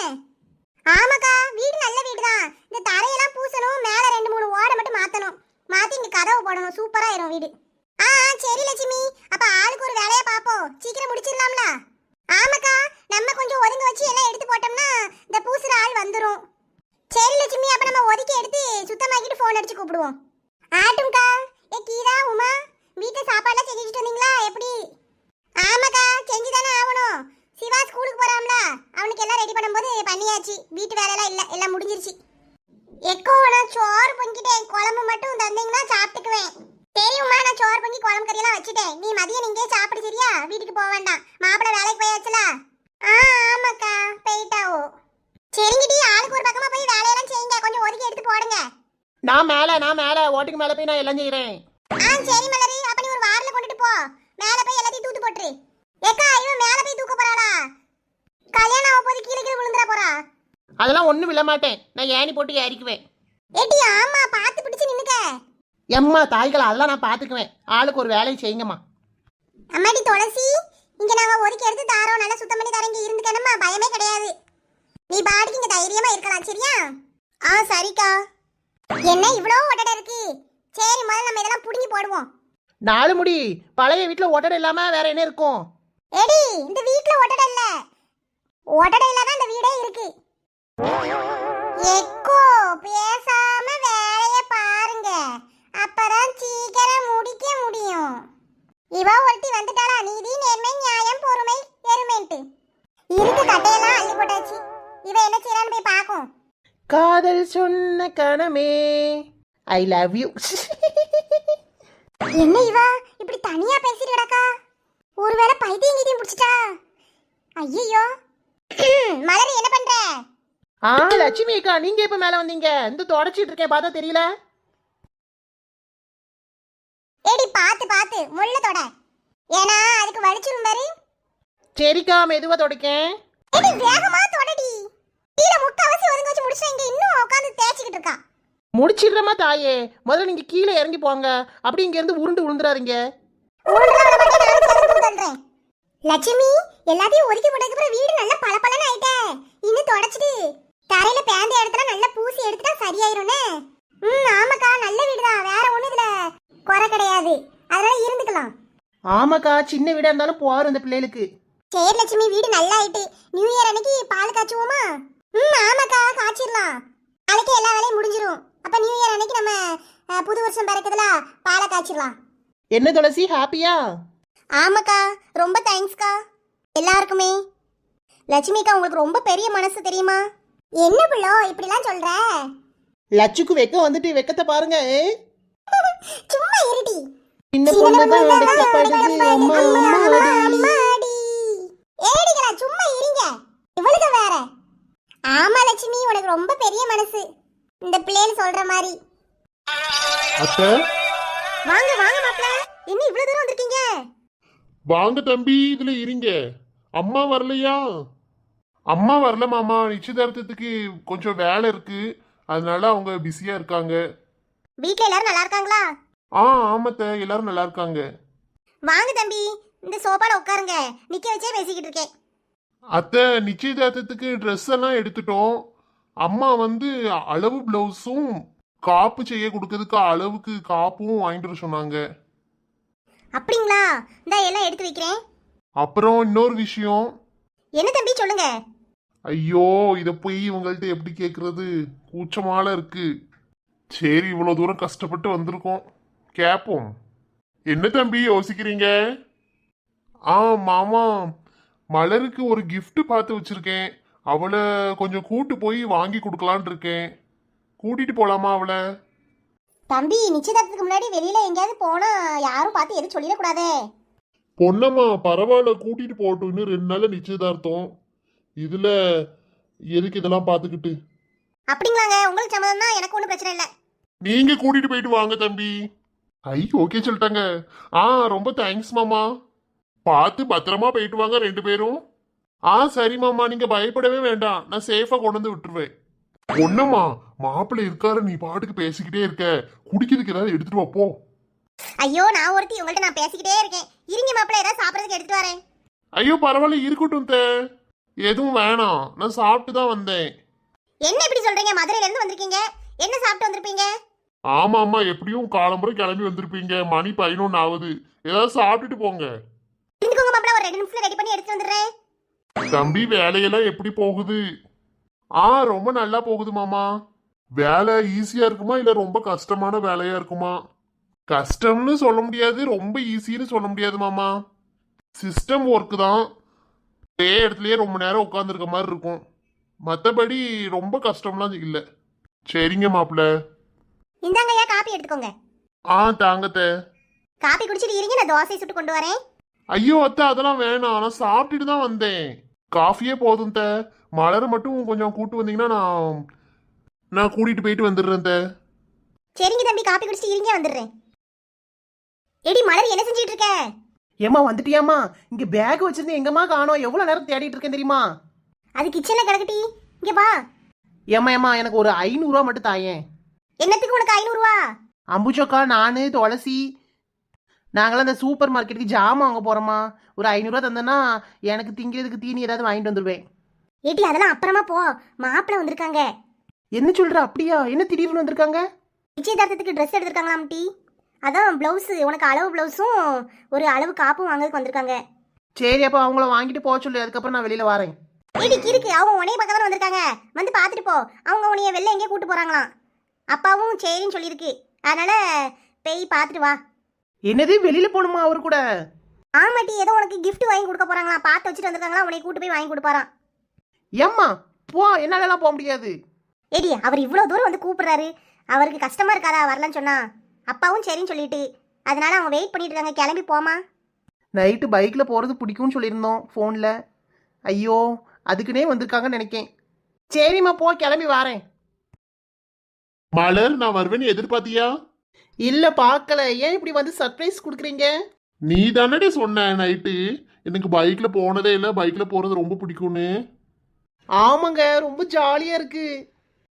ஆமாக்கா, வீடு நல்ல வீடு தான். இந்த தரையெல்லாம் பூசணும், மேல 2-3 ஓடை மட்டும் மாத்தணும். மாத்தி இங்க கதவு போடணும், சூப்பரா ஆயிரும் வீடு. சரி லட்சுமி, அப்ப ஆளுக்கு ஒரு வேலையை பாப்போம், சீக்கிரம் முடிச்சிடலாம்ல? ஆமாக்கா, நம்ம கொஞ்சம் ஒதுங்க வச்சு எல்லாம் எடுத்து போட்டோம்னா இந்த பூசுற ஆள் வந்துரும். சரி லட்சுமி, அப்ப நம்ம ஒதுக்கி எடுத்து சுத்தமாக்கிட்டு போன் அடிச்சு கூப்பிடுவோம். ஆட்டும்க்கா. ஏ கீதா, உமா, வீட்டுல சாப்பாடுலாம் செஞ்சு வச்சுட்டு வந்தீங்களா? எப்படி? ஆமாக்கா, செஞ்சுதானே ஆகணும். சிவா ஸ்கூலுக்கு போறாம்ல, அவனுக்கு எல்லாம் ரெடி பண்ணும்போது பண்ணியாச்சு. வீட்டு வேலையெல்லாம் இல்ல, எல்லாம் முடிஞ்சிருச்சு. எக்கோ, நான் சோறு பொங்கிட்டேன், குழம்பு மட்டும் தந்தீங்கன்னா சாப்பிட்டுக்குவேன். தெரியுமா, நான் சோறு பொங்கி குழம்பு கறியெல்லாம் வச்சுட்டேன். நீ மதியம் நீங்கே சாப்பிடு, சரியா? வீட்டுக்கு போக வேண்டாம், மாப்பிள்ளை வேலைக்கு போயாச்சுல. ஆமாக்கா, போயிட்டாவோ. சரிங்கடி, ஆளுக்கு ஒரு பக்கமா போய் வேலையெல்லாம் செய்யுங்க, கொஞ்சம் ஒதுக்கி எடுத்து போடுங்க. நான் மேலே ஓட்டுக்கு மேலே போய் நான் எல்லாம் செய்கிறேன். சரி மலரி, அப்ப நீ ஒரு வாரில கொண்டுட்டு போ, மேல போய் எல்லாத்தையும் தூத்து போட்டுரு. ஏக்கா, இவன் மேல போய் தூக்க போறாளா? கல்யாணம் ஆக போது கீழே கீழே விழுந்துற போறா. அதெல்லாம் ஒன்றும் விழ மாட்டேன், நான் ஏணி போட்டு ஏறிக்குவேன். ஏடி, ஆமா, பார்த்து பிடிச்சு நின்னுக்க. எம்மா தாய்களா, அதெல்லாம் நான் பார்த்துக்குவேன். ஆளுக்கு ஒரு வேலையை செய்யுங்கம்மா. அம்மாடி துளசி, இங்க நாங்க ஒதுக்கி எடுத்து தாரோம், நல்லா சுத்தம் பண்ணி தரேன். இங்க இருந்துக்கணுமா, பயமே கிடையாது. நீ பாடிக்கு இங்க தைரியமா இருக்கலாம், சரியா? சரிக்கா. என்ன இவ்வளோ ஒட்டடை இருக்கு? சரி, முதல்ல நம்ம இதெல்லாம் புடுங்கி போடுவோம். 4 முடி பழைய வீட்டில் ஒட்டடை இல்லாமல் வேற என்ன இருக்கும்? ஏடி, இந்த வீட்ல ஒட்டடை இல்ல, ஒட்டடை இல்லாதான் இந்த வீடே இருக்கு. எக்கோ, பேசாம வேலைய பாருங்க, அப்பதான் சீக்கிரம் முடிக்க முடியும். இவ ஒருத்தி வந்துட்டாளா, நீதி நேர்மை நியாயம் பொறுமை எருமைன்ட்டு இருக்கு. கட்டையெல்லாம் அள்ளி போட்டாச்சு. இவ என்ன செய்யறான்னு போய் பாக்கும். காதல் சொன்ன கணமே ஐ லவ் யூ. என்ன இவ இப்படி தனியா பேசிட்டு கிடக்கா? ஒருவேளை பைத்தியம் கீதியம் பிடிச்சிட்டா? ஐயோ. மலர், என்ன பண்ற? லட்சுமி அக்கா, நீங்க இப்ப மேல வந்தீங்க? இந்த தொடச்சிட்டு இருக்கேன், பார்த்தா தெரியல. ஏடி, பாத்து பாத்து முள்ள தொட, ஏன்னா அதுக்கு வலிச்சிரும் பாரு. சரிக்கா, மெதுவா தொடக்கேன். ஏடி, வேகமா தொடடி. கீழ முக்காவாசி ஒதுங்க வச்சு முடிச்சா, இங்க இன்னும் உட்கார்ந்து தேய்ச்சிக்கிட்டு இருக்கா. முடிச்சிடுறமா தாயே, முதல்ல நீங்க கீழே இறங்கி போங்க, அப்படி இங்க இருந்து உருண்டு விழுந்துறாதீங்க. லட்சுமி, எல்லாத்தையும் ஒதுக்கி போட்டதுக்கு அப்புறம் வீடு நல்லா பளபளன்னு ஆயிட்டே. இன்னும் தொடச்சிட்டு தரையில பேந்த இடத்துல நல்லா பூசி எடுத்துட்டா சரியாயிரும்னே. ஆமாக்கா, நல்ல வீடுதான், வேற ஒண்ணு இதுல குறை கிடையாது, அதனால இருந்துக்கலாம். ஆமாக்கா, சின்ன வீடா இருந்தாலும் போறோம் இந்த பிள்ளைகளுக்கு. சரி லட்சுமி, வீடு நல்லா ஆயிட்டு. நியூ இயர் அன்னைக்கு பால் காய்ச்சுவோமா? ஆமாக்கா, காய்ச்சிடலாம். நாளைக்கு எல்லா வேலையும் முடிஞ்சிரும். அப்ப நியூ இயர் அன்னைக்கு நம்ம புது வருஷம் பிறக்குதுல, பாலை காய்ச்சிடலாம். என்ன துளசி, ஹாப்பியா? ஆமாக்கா, ரொம்ப தேங்க்ஸ்க்கா எல்லாருக்குமே. லட்சுமிக்கா, உங்களுக்கு ரொம்ப பெரிய மனசு தெரியுமா? என்ன பிள்ளோ இப்படிலாம் சொல்ற? லட்சுக்கு வெக்க வந்துட்டு, வெக்கத்தை பாருங்க. சும்மா இருடி. சின்ன பொண்ணுதான் வெக்கப்படுது, அம்மா அம்மாடி. ஏடிகளா, சும்மா இருங்க. இவளுக்கு வேற. ஆமா லட்சுமி, உனக்கு ரொம்ப பெரிய மனசு, இந்த பிள்ளைன்னு சொல்ற மாதிரி. அத்தை, வாங்க வாங்க மாப்ள, என்ன இவ்வளவு தூரம் வந்திருக்கீங்க? வாங்க தம்பி, இதுல இருங்க. அம்மா வரலையா? அம்மா வரல மாமா, நிச்சயதார்த்தத்துக்கு கொஞ்சம் வேலை இருக்கு, அதனால அவங்க பிஸியா இருக்காங்க. வீட்ல எல்லாரும் நல்லா இருக்காங்களா? ஆமாத்த, எல்லாரும் நல்லா இருக்காங்க. வாங்க தம்பி, இந்த சோபால உட்காருங்க, நிக்க வச்சே பேசிக்கிட்டு இருக்கேன். அத்தை, நிச்சயதார்த்தத்துக்கு ட்ரெஸ் எல்லாம் எடுத்துட்டோம். அம்மா வந்து அளவு பிளவுஸும் காப்பு செய்ய கொடுக்கறதுக்கு அளவுக்கு காப்பும் வாங்கிட்டு வர சொன்னாங்க. அப்படிங்களா? இந்த எல்லாம் எடுத்து வைக்கிறேன். அப்புறம் இன்னொரு விஷயம். என்ன தம்பி, சொல்லுங்க. ஐயோ, இத போய் இவங்கள்ட்ட எப்படி கேக்குறது, கூச்சமால இருக்கு. சரி, இவ்வளவு தூரம் கஷ்டப்பட்டு வந்திருக்கோம், கேப்போம். என்ன தம்பி யோசிக்கிறீங்க? மாமா, மலருக்கு ஒரு gift பார்த்து வச்சிருக்கேன், அவளை கொஞ்சம் கூட்டு போய் வாங்கி கொடுக்கலான் இருக்கேன். கூட்டிட்டு போலாமா அவளை? தம்பி, நிச்சயதார்த்தத்துக்கு முன்னாடி வெளியில எங்கேயாவது போனா யாரும் பார்த்து எதுவும் சொல்லிடக்கூடாதே. பொன்னம்மா, பரவாயில்ல, கூட்டிட்டு போகட்டும், இன்னும் 2 நாள்ல நிச்சயதார்த்தம், இதுல எதுக்கு இதெல்லாம் பார்த்துக்கிட்டு? அப்படிங்களாங்க, உங்களுக்கு சம்மதம் தான், எனக்கு ஒன்றும் பிரச்சனை இல்லை. நீங்க கூட்டிட்டு போயிட்டு வாங்க தம்பி. ஓகே சொல்லிட்டாங்க. ரொம்ப தேங்க்ஸ் மாமா, பார்த்து பத்திரமா போயிட்டு வாங்க 2 பேரும். சரி மாமா, நீங்க பயப்படவே வேண்டாம், நான் சேஃபா கொண்டு வந்து விட்டுருவேன். ஒண்ணுமா மாப்பிள்ளை இருக்காரு, நீ பாட்டுக்கு பேசிக்கிட்டே இருக்க. குடிக்கிறதுக்கு ஏதாவது எடுத்துட்டு வா போ. ஐயோ நான் ஒருத்தி உங்கள்ட்ட நான் பேசிக்கிட்டே இருக்கேன். இருங்க மாப்பிள்ள ஏதாவது சாப்பிட்றதுக்கு எடுத்துட்டு வரேன். ஐயோ பரவாயில்ல, இருக்கட்டும் தே. எதுவும் வேணாம், நான் சாப்பிட்டு தான் வந்தேன். என்ன இப்படி சொல்றீங்க? மதுரையில இருந்து வந்திருக்கீங்க, என்ன சாப்பிட்டு வந்திருப்பீங்க? ஆமா ஆமா, எப்படியும் காலம்புரை கிளம்பி வந்திருப்பீங்க. மணி 11 ஆகுது. ஏதாவது சாப்பிட்டுட்டு போங்க. இருந்துக்கோங்க மாப்பிள்ள, ஒரு 2 நிமிஷத்துல ரெடி பண்ணி எடுத்துட்டு வந்துடுறேன். தம்பி வேலையெல்லாம் எப்படி போகுது? ரொம்ப நல்லா போகுது மாமா. வேலை ஈஸியா இருக்குமா இல்ல ரொம்ப கஷ்டமான வேலையா இருக்குமா? கஷ்டம்னு சொல்ல முடியாது, ரொம்ப ஈஸின்னு சொல்ல முடியாது மாமா. சிஸ்டம் ஒர்க் தான். ஒரே இடத்துலயே ரொம்ப நேரம் உட்காந்துருக்க மாதிரி இருக்கும். மற்றபடி ரொம்ப கஷ்டம்லாம் இல்லை. சரிங்க மாப்பிள்ள. இந்தாங்க ஐயா, காப்பி எடுத்துக்கோங்க. தாங்கத்த. காப்பி குடிச்சிட்டு இருங்க, நான் தோசை சுட்டு கொண்டு வரேன். ஐயோ அத்தை, அதெல்லாம் வேணாம், நான் சாப்பிட்டுட்டு தான் வந்தேன். காஃபியே போதும் த. மலரை மட்டும் கொஞ்சம் கூட்டு வந்தீங்கன்னா நான் கூட்டிட்டு போயிட்டு வந்துடுறேன் த. சரிங்க தம்பி, காப்பி குடிச்சிட்டு இருங்க, வந்துடுறேன். எடி மலர், என்ன செஞ்சிட்டு இருக்க? ஏம்மா வந்துட்டியாம்மா? இங்க பேக் வச்சிருந்து எங்கம்மா காணோம்? எவ்வளவு நேரம் தேடிட்டு இருக்கேன் தெரியுமா? அது கிச்சன்ல கிடக்குட்டி, இங்க வா. ஏம்மா எனக்கு ஒரு 500 ரூபா மட்டும் தாயேன். என்னத்துக்கு உனக்கு 500 ரூபா? அம்புச்சோக்கா, நானு துளசி நாங்களாம் அந்த சூப்பர் மார்க்கெட்டுக்கு ஜாமான் வாங்க போறோமா. ஒரு 500 ரூபா தந்தேன்னா எனக்கு திங்கிறதுக்கு தீனி ஏதாவது வாங்கிட்டு வந்துடுவேன். ஏடி அதெல்லாம் அப்புறமா போ, மாப்பிள்ள வந்திருக்காங்க. என்ன சொல்ற? அப்படியா? என்ன திடீர்னு வந்திருக்காங்க? நிச்சயதார்த்தத்துக்கு ட்ரெஸ் எடுத்திருக்காங்களாம் டி. அதான் பிளவுஸ், உனக்கு அளவு பிளவுஸும் ஒரு அளவு காப்பும் வாங்கறதுக்கு வந்திருக்காங்க. சரி, அப்போ அவங்கள வாங்கிட்டு போக சொல்லு, அதுக்கப்புறம் நான் வெளியில வரேன். ஏடி கிறுக்கு, அவங்க உனைய பக்கம் தான் வந்திருக்காங்க, வந்து பார்த்துட்டு போ. அவங்க உனைய வெளில எங்கேயும் கூட்டு போறாங்களாம். அப்பாவும் சரின்னு சொல்லியிருக்கு, அதனால போய் பார்த்துட்டு வா. என்னது, வெளியில போகணுமா அவரு கூட? ஆமாட்டி, ஏதோ உனக்கு gift வாங்கி கொடுக்க போறாங்களா, பார்த்து வச்சுட்டு வந்திருக்காங்களா, உன்னை கூட்டு போய் வாங்கி கொடுப்பாராம். ஏம்மா போ, என்னாலலாம் போக முடியாது. ஏடி அவர் இவ்வளோ தூரம் வந்து கூப்பிடுறாரு, அவருக்கு கஷ்டமா இருக்காதா வரலன்னு சொன்னா? அப்பாவும் சரின்னு சொல்லிட்டு, அதனால அவங்க வெயிட் பண்ணிட்டு இருக்காங்க, கிளம்பி போமா. நைட்டு பைக்கில் போகிறது பிடிக்கும்னு சொல்லியிருந்தோம் ஃபோனில். ஐயோ, அதுக்குன்னே வந்திருக்காங்கன்னு நினைக்கேன். சரிம்மா போ, கிளம்பி வரேன். மலர், நான் வருவேன்னு எதிர்பார்த்தியா? இல்லை, பார்க்கல. ஏன் இப்படி வந்து சர்ப்ரைஸ் கொடுக்குறீங்க? நீ தானே சொன்ன நைட்டு எனக்கு பைக்ல போனதே இல்லை, பைக்ல போறது ரொம்ப பிடிக்கும்னு. ஆமாங்க, ரொம்ப ஜாலியாக இருக்கு.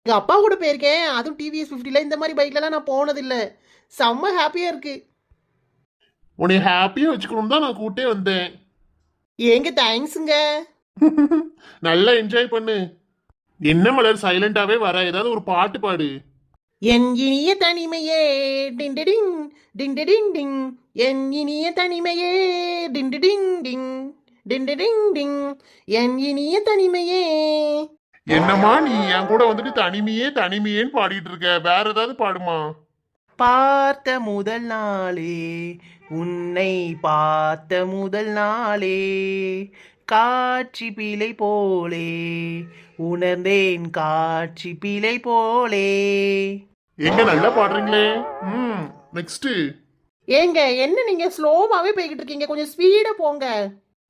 எங்கள் அப்பா கூட போயிருக்கேன், அதுவும் டிவிஎஸ் 50ல. இந்த மாதிரி பைக்லலாம் நான் போனதில்லை. செம்ம ஹாப்பியாக இருக்கு. உன்னை ஹாப்பியா வச்சுக்கணும் தான் நான் கூட்டே வந்தேன். ஏங்க தேங்க்ஸுங்க. நல்லா என்ஜாய் பண்ணு. என்ன மலர் சைலண்டாவே வர, ஏதாவது ஒரு பாட்டு பாடு. என் இனிய தனிமையே டிங் டிங் டிங் டிங் டிங், என் இனிய தனிமையே டிங் டிங் டிங் டிங் டிங் டிங், என் இனிய தனிமையே. என்னம்மா நீ என் கூட வந்துட்டு தனிமையே தனிமையேன்னு பாடிட்டு இருக்க, வேற ஏதாவது பாடுமா? பார்த்த முதல் நாளே, உன்னை பார்த்த முதல் நாளே, காட்சி பிழை போலே உணர்ந்தேன், காட்சி பிழை போலே. எங்க நல்லா பாடுறீங்களே. நெக்ஸ்ட். ஏங்க என்ன நீங்க ஸ்லோவாவே போய்கிட்டு இருக்கீங்க, கொஞ்சம் ஸ்பீடா போங்க.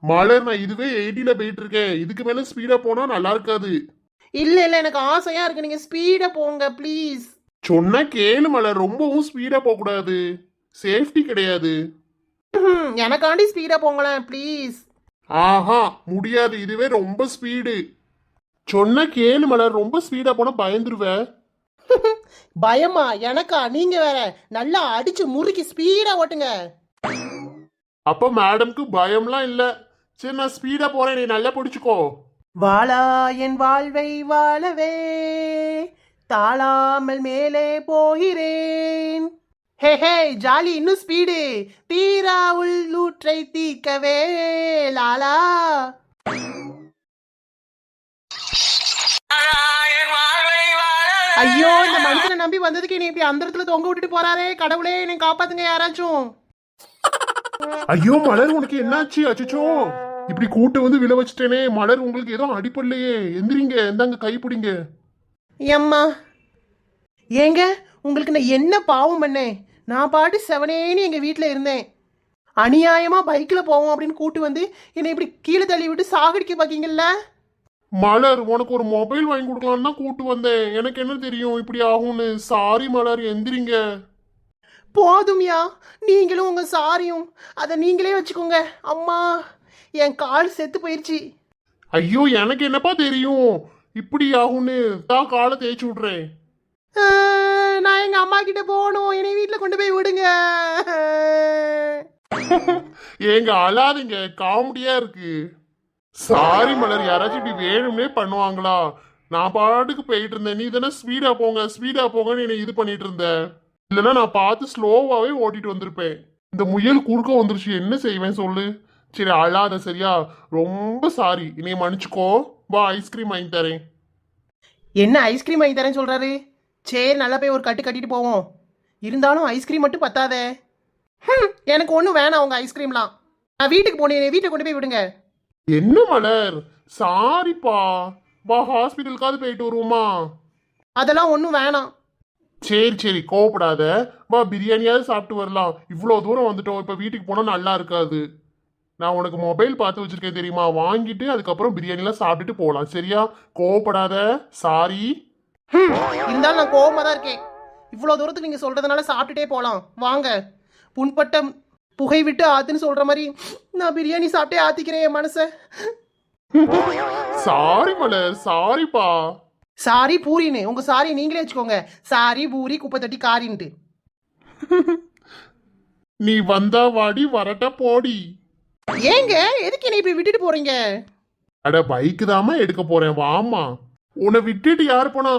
மலர், நான் இதுவே 80ல போயிட்டு இருக்கேன், இதுக்கு மேல ஸ்பீடா போனா நல்லா இருக்காது. இல்ல இல்ல, எனக்கு ஆசையா இருக்கு, நீங்க ஸ்பீடா போங்க ப்ளீஸ். சொன்னா கேளு மலர், ரொம்பவும் ஸ்பீடா போக கூடாது, சேஃப்டி கிடையாது. எனக்காண்டி ஸ்பீடா போங்களேன் ப்ளீஸ். ஆஹா முடியாது, இதுவே ரொம்ப ஸ்பீடு. சொன்ன கேளு மலர், ரொம்ப ஸ்பீடா போனா பயந்துருவ. பயமா எனக்கா? நீங்க வேற, நல்லா அடிச்சு முறுக்கி ஸ்பீடா ஓட்டுங்க. அப்ப மேடம்க்கு பயம்லாம் இல்ல. சரி நான் ஸ்பீடா போறேன், நீ நல்லா பிடிச்சுக்கோ. வாழா என் வாழ்வை வாழவே, தாழாமல் மேலே போகிறேன். ஹே ஹே ஜாலி, இன்னும் ஸ்பீடு. தீரா உள்ளூற்றை தீக்கவே லாலா. ஐயோ, இந்த மனுஷனை நம்பி வந்ததுக்கு நீ இப்படி அந்த இடத்துல தொங்க விட்டுட்டு போறாரே. கடவுளே, என்னை காப்பாத்துங்க யாராச்சும். ஐயோ மலர், உனக்கு என்னாச்சு? அச்சோ, இப்படி கூட்டு வந்து விழ வச்சுட்டேனே. மலர், உங்களுக்கு ஏதோ அடிப்படலையே, எந்திரிங்க, இந்தாங்க கை பிடிங்க. ஏம்மா, ஏங்க உங்களுக்கு நான் என்ன பாவம் பண்ணேன்? நான் பாட்டு செவனேன்னு எங்கள் வீட்டில் இருந்தேன். அநியாயமாக பைக்கில் போவோம் அப்படின்னு கூட்டு வந்து என்னை இப்படி கீழே தள்ளி விட்டு சாகடிக்க பார்க்கீங்கல்ல. மலர், உனக்கு ஒரு மொபைல் வாங்கி கொடுக்கலான்னு தான் கூட்டு வந்தேன், எனக்கு என்ன தெரியும் இப்படி ஆகும்னு. சாரி மலர், எந்திரிங்க. போதும்யா, நீங்களும் உங்கள் சாரியும் அதை நீங்களே வச்சுக்கோங்க. அம்மா, என் கால் செத்து போயிடுச்சு. ஐயோ, எனக்கு என்னப்பா தெரியும். இப்படி ஆகும்னு தான் காலை தேய்ச்சி விட்றேன். நான் எங்க அம்மா கிட்ட போகணும், என்னை வீட்டுல கொண்டு போய் விடுங்க. ஏங்க அழாதீங்க, காமெடியா இருக்கு. சாரி மலர், யாராச்சும் இப்படி வேணும்னே பண்ணுவாங்களா? நான் பாட்டுக்கு போயிட்டு இருந்தேன், நீ தானே ஸ்பீடா போங்கன்னு என்னை இது பண்ணிட்டு இருந்த. இல்லைன்னா நான் பார்த்து ஸ்லோவாவே ஓட்டிட்டு வந்திருப்பேன். இந்த முயல் குறுக்க வந்துருச்சு, என்ன செய்வேன் சொல்லு. சரி அழாத சரியா, ரொம்ப சாரி, என்னை மன்னிச்சுக்கோ. வா ஐஸ்கிரீம் வாங்கி தரேன். என்ன ஐஸ்கிரீம் வாங்கி தரேன்னு சொல்றாரு? சரி, நல்லா போய் ஒரு கட்டு கட்டிட்டு போவோம். இருந்தாலும் ஐஸ்கிரீம் மட்டும் பத்தாதே. எனக்கு ஒன்றும் வேணாம் உங்க ஐஸ்கிரீம்லாம். நான் வீட்டுக்கு போனேன், என்னை வீட்டுக்கு கொண்டு போய் விடுங்க. என்ன மலர், சாரிப்பா, வா ஹாஸ்பிட்டலுக்காவது போயிட்டு வருவோமா? அதெல்லாம் ஒன்றும் வேணாம். சரி கோவப்படாத, வா பிரியாணியாவது சாப்பிட்டு வரலாம். இவ்வளோ தூரம் வந்துட்டோம், இப்போ வீட்டுக்கு போனால் நல்லா இருக்காது. நான் உனக்கு மொபைல் பார்த்து வச்சிருக்கேன் தெரியுமா, வாங்கிட்டு அதுக்கப்புறம் பிரியாணிலாம் சாப்பிட்டுட்டு போகலாம். சரியா? கோவப்படாத, சாரி. இருந்தாலும் நான் கோவமா தான் இருக்கேன். இவ்வளோ தூரத்துக்கு நீங்கள் சொல்றதுனால சாப்பிட்டுட்டே போகலாம் வாங்க. புண்பட்ட புகை விட்டு ஆத்துன்னு சொல்ற மாதிரி நான் பிரியாணி சாப்பிட்டே ஆத்திக்கிறேன் என் மனசை. சாரி மலர், சாரிப்பா. சாரி பூரின்னு உங்க சாரி நீங்களே வச்சுக்கோங்க. சாரி பூரி குப்பை தட்டி காரின்ட்டு. நீ வந்தா வாடி, வரட்ட போடி. ஏங்க எதுக்கு என்னை இப்படி விட்டுட்டு போறீங்க? அட பைக்கு தாமா எடுக்க போறேன், வாமா. உன்னை விட்டுட்டு யாரு போனா?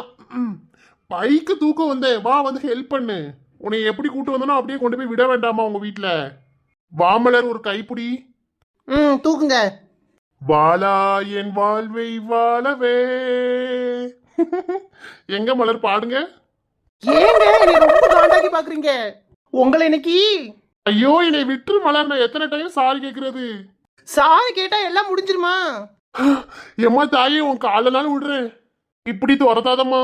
பைக்கு தூக்க வந்தேன், வா வந்து ஹெல்ப் பண்ணு. உன்னை எப்படி கூட்டு வந்தனோ அப்படியே கொண்டு போய் விட வேண்டாமா உங்க வீட்டுல? வா மலர், ஒரு கைப்பிடி. தூக்குங்க. வாழா என் வாழ்வை வாழவே. எங்க மலர் பாடுங்க. ஏங்க என்னை ரொம்ப காண்டாக்கி பாக்குறீங்க? உங்களை இன்னைக்கு. ஐயோ என்னை விட்டுரு மலர், நான் எத்தனை டைம் சாரி கேக்குறது? சாரி கேட்டா எல்லாம் முடிஞ்சிருமா? எம்மா தாயே, உன் காலனாலும் விடுறேன், இப்படி துரத்தாதம்மா.